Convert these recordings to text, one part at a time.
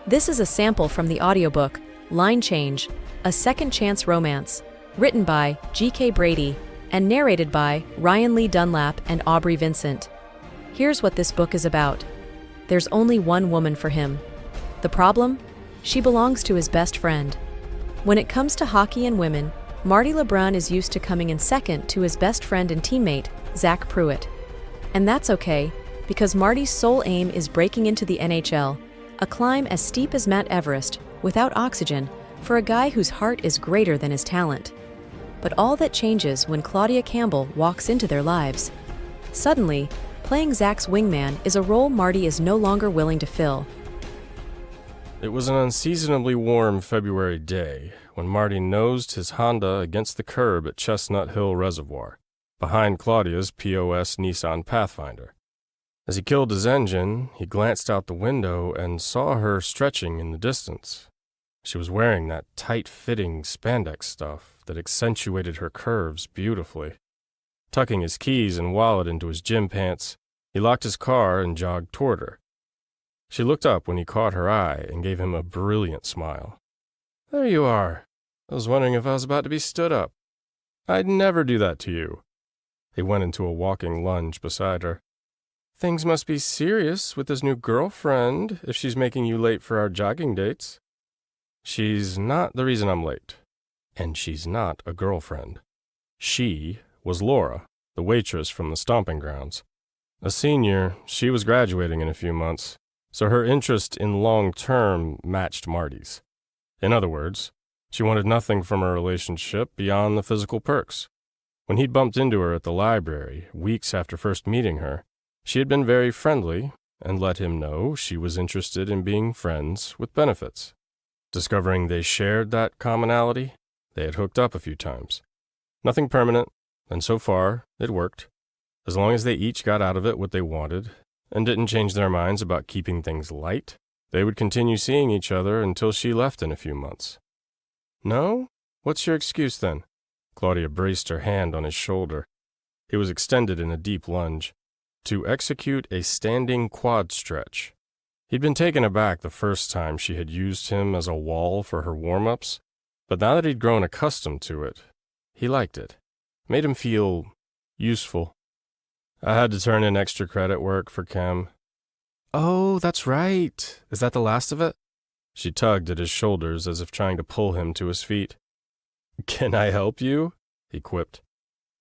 This is a sample from the audiobook, Line Change, A Second Chance Romance, written by G.K. Brady and narrated by Ryan Lee Dunlap and Aubrey Vincent. Here's what this book is about. There's only one woman for him. The problem? She belongs to his best friend. When it comes to hockey and women, Marty LeBrun is used to coming in second to his best friend and teammate, Zach Pruitt. And that's okay, because Marty's sole aim is breaking into the NHL, a climb as steep as Mount Everest, without oxygen, for a guy whose heart is greater than his talent. But all that changes when Claudia Campbell walks into their lives. Suddenly, playing Zach's wingman is a role Marty is no longer willing to fill. It was an unseasonably warm February day when Marty nosed his Honda against the curb at Chestnut Hill Reservoir, behind Claudia's POS Nissan Pathfinder. As he killed his engine, he glanced out the window and saw her stretching in the distance. She was wearing that tight-fitting spandex stuff that accentuated her curves beautifully. Tucking his keys and wallet into his gym pants, he locked his car and jogged toward her. She looked up when he caught her eye and gave him a brilliant smile. "There you are. I was wondering if I was about to be stood up. I'd never do that to you." He went into a walking lunge beside her. "Things must be serious with this new girlfriend if she's making you late for our jogging dates." "She's not the reason I'm late. And she's not a girlfriend. She was Laura, the waitress from the stomping grounds. A senior, she was graduating in a few months, so her interest in long-term matched Marty's. In other words, she wanted nothing from a relationship beyond the physical perks. When he'd bumped into her at the library, weeks after first meeting her, she had been very friendly and let him know she was interested in being friends with benefits. Discovering they shared that commonality, they had hooked up a few times. Nothing permanent, and so far, it worked. As long as they each got out of it what they wanted and didn't change their minds about keeping things light, they would continue seeing each other until she left in a few months. "No? What's your excuse then?" Claudia braced her hand on his shoulder. He was extended in a deep lunge. To execute a standing quad stretch. He'd been taken aback the first time she had used him as a wall for her warm-ups, but now that he'd grown accustomed to it, he liked it. It made him feel useful. "I had to turn in extra credit work for chem." "Oh, that's right. Is that the last of it?" She tugged at his shoulders as if trying to pull him to his feet. "Can I help you?" he quipped.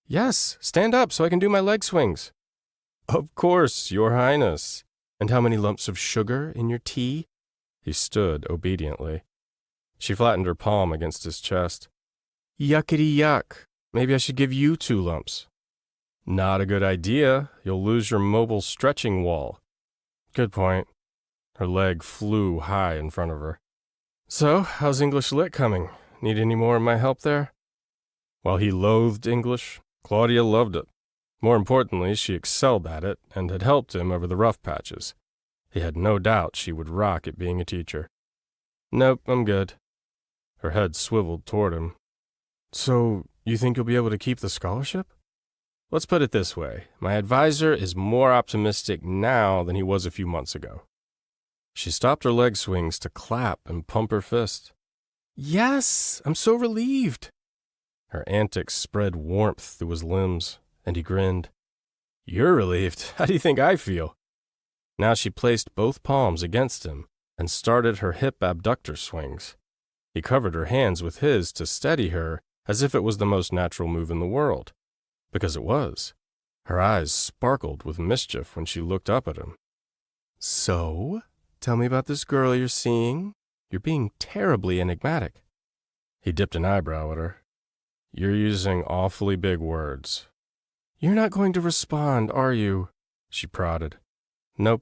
"Yes, stand up so I can do my leg swings." "Of course, Your Highness. And how many lumps of sugar in your tea?" He stood obediently. She flattened her palm against his chest. "Yuckity yuck. Maybe I should give you 2 lumps." "Not a good idea. You'll lose your mobile stretching wall." "Good point." Her leg flew high in front of her. "So, how's English Lit coming? Need any more of my help there?" While he loathed English, Claudia loved it. More importantly, she excelled at it and had helped him over the rough patches. He had no doubt she would rock at being a teacher. "Nope, I'm good." Her head swiveled toward him. "So, you think you'll be able to keep the scholarship?" "Let's put it this way. My advisor is more optimistic now than he was a few months ago." She stopped her leg swings to clap and pump her fist. "Yes, I'm so relieved." Her antics spread warmth through his limbs, and he grinned. "You're relieved. How do you think I feel?" Now she placed both palms against him and started her hip abductor swings. He covered her hands with his to steady her as if it was the most natural move in the world. Because it was. Her eyes sparkled with mischief when she looked up at him. "So, tell me about this girl you're seeing. You're being terribly enigmatic." He dipped an eyebrow at her. "You're using awfully big words." "You're not going to respond, are you?" she prodded. "Nope."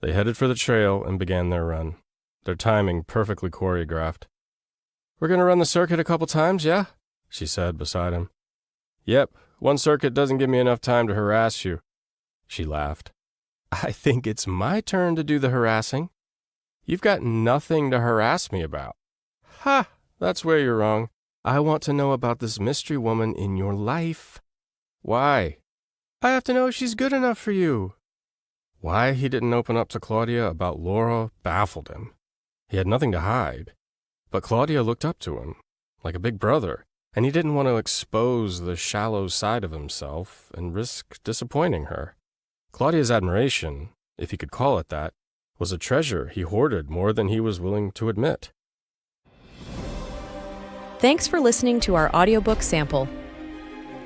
They headed for the trail and began their run, their timing perfectly choreographed. "We're going to run the circuit a couple times, yeah?" she said beside him. "Yep, one circuit doesn't give me enough time to harass you." She laughed. "I think it's my turn to do the harassing." "You've got nothing to harass me about." "Ha! That's where you're wrong. I want to know about this mystery woman in your life." "Why?" "I have to know if she's good enough for you." Why he didn't open up to Claudia about Laura baffled him. He had nothing to hide. But Claudia looked up to him, like a big brother, and he didn't want to expose the shallow side of himself and risk disappointing her. Claudia's admiration, if he could call it that, was a treasure he hoarded more than he was willing to admit. Thanks for listening to our audiobook sample.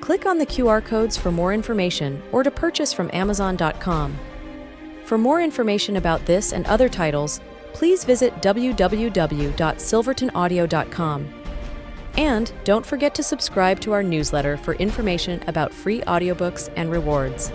Click on the QR codes for more information or to purchase from Amazon.com. For more information about this and other titles, please visit www.silvertonaudio.com. And don't forget to subscribe to our newsletter for information about free audiobooks and rewards.